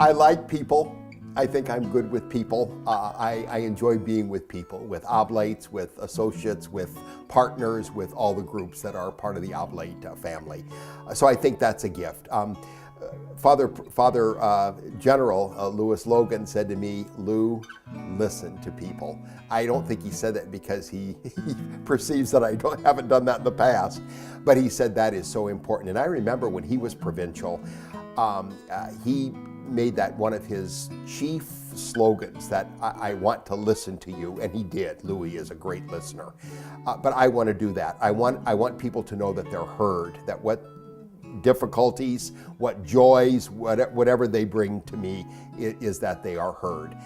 I like people. I think I'm good with people. I enjoy being with people, with oblates, with associates, with partners, with all the groups that are part of the oblate family. So I think that's a gift. Father General Lewis Logan said to me, "Lou, listen to people." I don't think he said that because he perceives that I haven't done that in the past, but he said that is so important. And I remember when he was provincial, he made that one of his chief slogans, that I want to listen to you, and he did. Louis is a great listener, but I want to do that. I want people to know that they're heard, that what difficulties, what joys, whatever they bring to me, is that they are heard.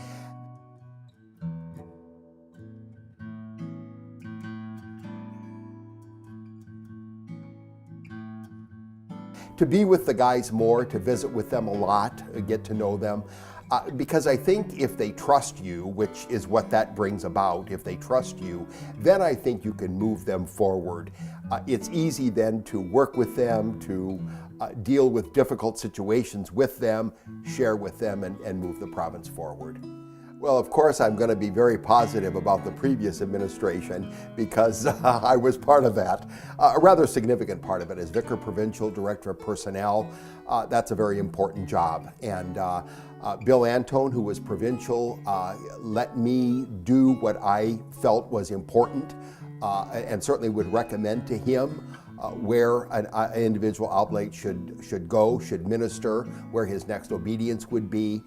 To be with the guys more, to visit with them a lot, get to know them. Because I think if they trust you, which is what that brings about, if they trust you, then I think you can move them forward. It's easy then to work with them, to deal with difficult situations with them, share with them, and move the province forward. Well, of course, I'm going to be very positive about the previous administration because I was part of that. A rather significant part of it. As Vicar Provincial Director of Personnel, that's a very important job. And Bill Antone, who was provincial, let me do what I felt was important and certainly would recommend to him where an individual oblate should go, should minister, where his next obedience would be.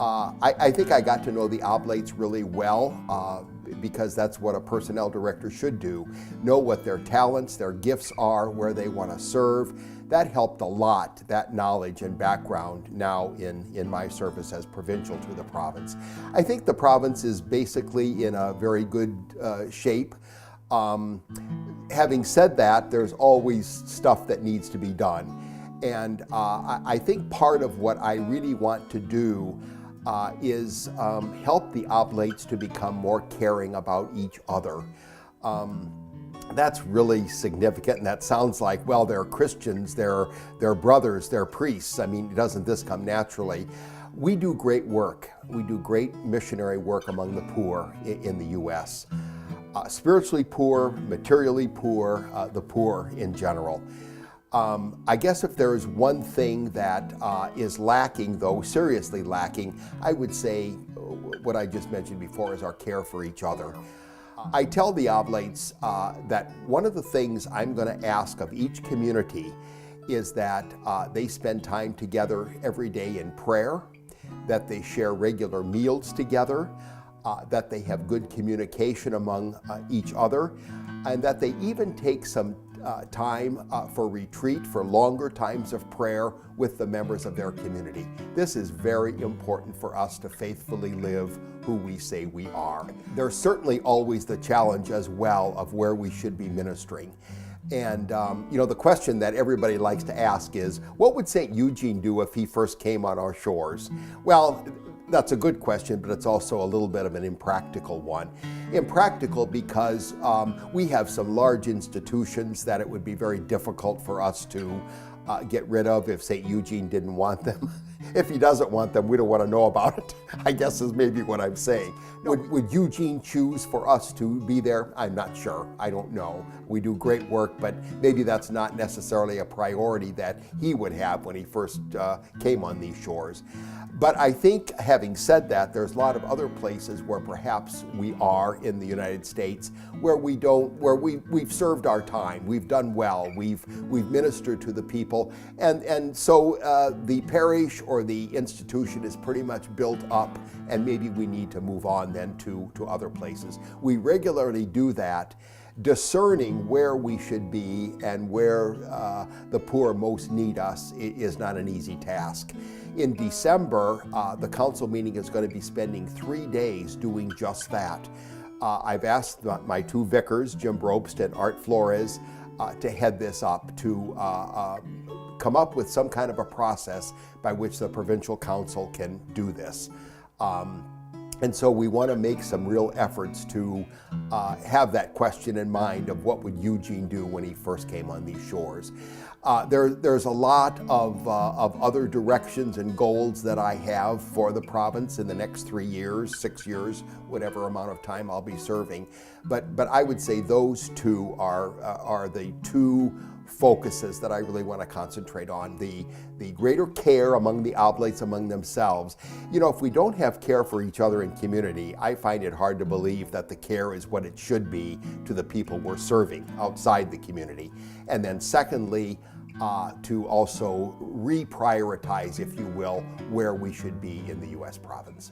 I think I got to know the oblates really well because that's what a personnel director should do. Know what their talents, their gifts are, where they want to serve. That helped a lot, that knowledge and background now in my service as provincial to the province. I think the province is basically in a very good shape. Having said that, there's always stuff that needs to be done. And I think part of what I really want to do is help the oblates to become more caring about each other. That's really significant, and that sounds like, well, they're Christians, they're brothers, they're priests. I mean, doesn't this come naturally? We do great work. We do great missionary work among the poor in the U.S. Spiritually poor, materially poor, the poor in general. I guess if there is one thing that is lacking, though seriously lacking, I would say what I just mentioned before is our care for each other. I tell the oblates that one of the things I'm going to ask of each community is that they spend time together every day in prayer, that they share regular meals together, that they have good communication among each other, and that they even take some time for retreat, for longer times of prayer with the members of their community. This is very important for us to faithfully live who we say we are. There's certainly always the challenge as well of where we should be ministering. And the question that everybody likes to ask is, what would St. Eugene do if he first came on our shores? Well, that's a good question, but it's also a little bit of an impractical one. Impractical because we have some large institutions that it would be very difficult for us to get rid of if St. Eugene didn't want them. If he doesn't want them, we don't want to know about it, I guess is maybe what I'm saying. Would Eugene choose for us to be there? I'm not sure. I don't know. We do great work, but maybe that's not necessarily a priority that he would have when he first came on these shores. But I think, having said that, there's a lot of other places where perhaps we are in the United States where we've served our time, we've done well, we've ministered to the people, and so the parish or the institution is pretty much built up, and maybe we need to move on then to other places. We regularly do that, discerning where we should be and where the poor most need us is not an easy task. In December, the council meeting is going to be spending 3 days doing just that. I've asked my two vicars, Jim Brobst and Art Flores, to head this up, to come up with some kind of a process by which the provincial council can do this. And so we want to make some real efforts to have that question in mind of what would Eugene do when he first came on these shores. There's a lot of other directions and goals that I have for the province in the next 3 years, 6 years, whatever amount of time I'll be serving. But I would say those two are the two focuses that I really want to concentrate on. The greater care among the oblates among themselves. You know, if we don't have care for each other in community, I find it hard to believe that the care is what it should be to the people we're serving outside the community. And then secondly, to also reprioritize, if you will, where we should be in the U.S. province.